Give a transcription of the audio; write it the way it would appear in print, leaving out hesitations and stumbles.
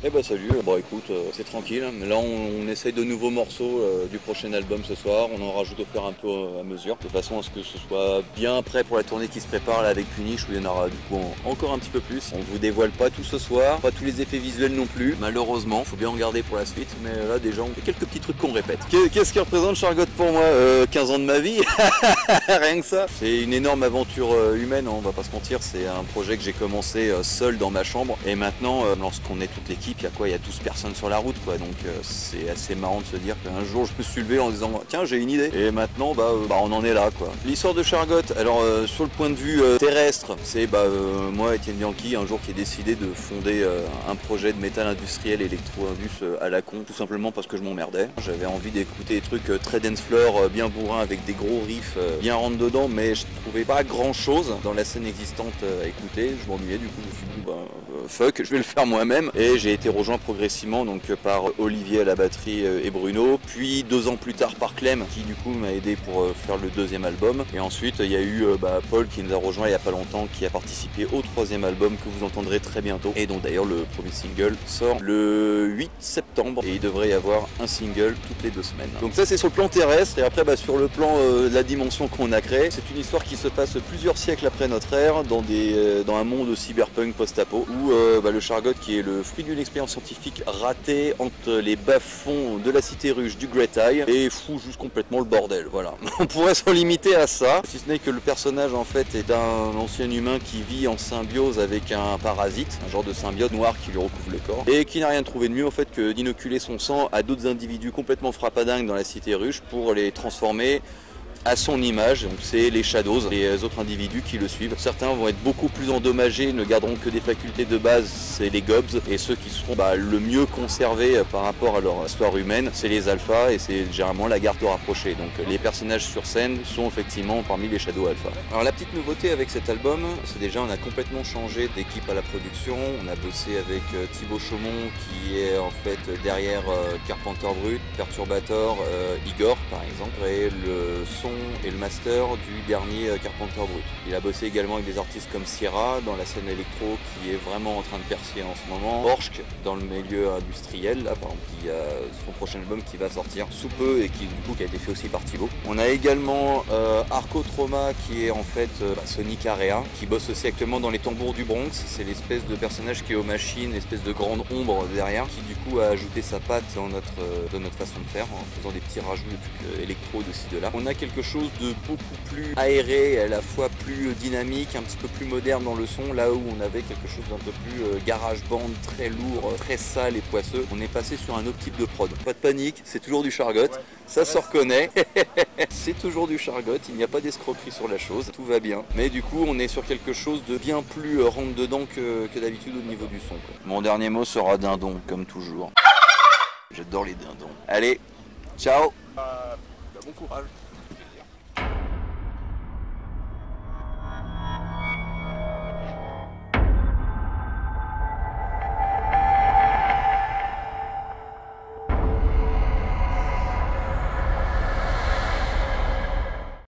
Eh bah salut, bon écoute, c'est tranquille. Là on essaye de nouveaux morceaux du prochain album ce soir. On en rajoute au fur et un peu à mesure, de façon à ce que ce soit bien prêt pour la tournée qui se prépare là avec Punish, où il y en aura du coup encore un petit peu plus. On vous dévoile pas tout ce soir, pas tous les effets visuels non plus, malheureusement. Faut bien en garder pour la suite, mais là déjà on fait quelques petits trucs qu'on répète. Qu'est-ce qui représente Chargot pour moi 15 ans de ma vie. Rien que ça. C'est une énorme aventure humaine, on va pas se mentir. C'est un projet que j'ai commencé seul dans ma chambre, et maintenant lorsqu'on est toute l'équipe, il y a 12 personnes sur la route quoi, donc c'est assez marrant de se dire qu'un jour je me suis levé en disant tiens j'ai une idée, et maintenant on en est là quoi. L'histoire de Chargot, alors sur le point de vue terrestre, c'est moi Étienne Bianchi un jour qui ai décidé de fonder un projet de métal industriel électro-indus à la con, tout simplement parce que je m'emmerdais. J'avais envie d'écouter des trucs très dance floor, bien bourrin, avec des gros riffs bien rentre dedans, mais je trouvais pas grand chose dans la scène existante à écouter. Je m'ennuyais, du coup je me suis dit fuck, je vais le faire moi-même, et j'ai été rejoint progressivement donc par Olivier à la batterie et Bruno, puis 2 ans plus tard par Clem qui du coup m'a aidé pour faire le 2e album, et ensuite il y a eu Paul qui nous a rejoint il n'y a pas longtemps, qui a participé au 3e album que vous entendrez très bientôt, et dont d'ailleurs le premier single sort le 8 septembre, et il devrait y avoir un single toutes les 2 semaines. Donc ça c'est sur le plan terrestre, et après sur le plan de la dimension qu'on a créée, c'est une histoire qui se passe plusieurs siècles après notre ère dans un monde cyberpunk post-apo, où le Chargot, qui est le fruit d'une expérience scientifique ratée entre les bas-fonds de la cité ruche du Great Eye, et fout juste complètement le bordel, voilà. On pourrait s'en limiter à ça, si ce n'est que le personnage en fait est un ancien humain qui vit en symbiose avec un parasite, un genre de symbiote noir qui lui recouvre le corps, et qui n'a rien trouvé de mieux en fait que d'inoculer son sang à d'autres individus complètement frappadingues dans la cité ruche pour les transformer à son image. Donc c'est les Shadows, les autres individus qui le suivent. Certains vont être beaucoup plus endommagés, ne garderont que des facultés de base, c'est les Gobs, et ceux qui seront le mieux conservés par rapport à leur histoire humaine, c'est les Alphas, et c'est généralement la garde rapprochée. Donc les personnages sur scène sont effectivement parmi les Shadows Alpha. Alors la petite nouveauté avec cet album, c'est déjà on a complètement changé d'équipe à la production. On a bossé avec Thibaut Chaumont qui est en fait derrière Carpenter Brut, Perturbator, Igor par exemple, et le son et le master du dernier Carpenter Brut. Il a bossé également avec des artistes comme Sierra dans la scène électro, qui est vraiment en train de percer en ce moment. Orsk dans le milieu industriel, là par exemple, qui a son prochain album qui va sortir sous peu, et qui du coup qui a été fait aussi par Thibaut. On a également Arco Trauma, qui est en fait Sonic Area, qui bosse aussi actuellement dans les Tambours du Bronx. C'est l'espèce de personnage qui est aux machines, l'espèce de grande ombre derrière, qui du coup a ajouté sa patte dans notre façon de faire, en faisant des petits rajouts de trucs électro de ci de là. On a quelque chose de beaucoup plus aéré, à la fois plus dynamique, un petit peu plus moderne dans le son, là où on avait quelque chose d'un peu plus garage band, très lourd, très sale et poisseux. On est passé sur un autre type de prod. Pas de panique, c'est toujours du Chargot, ça se reconnaît. C'est toujours du Chargot, il n'y a pas d'escroquerie sur la chose, tout va bien. Mais du coup, on est sur quelque chose de bien plus rentre dedans que d'habitude au niveau du son, quoi. Mon dernier mot sera dindon, comme toujours. J'adore les dindons. Allez, ciao. Bon courage.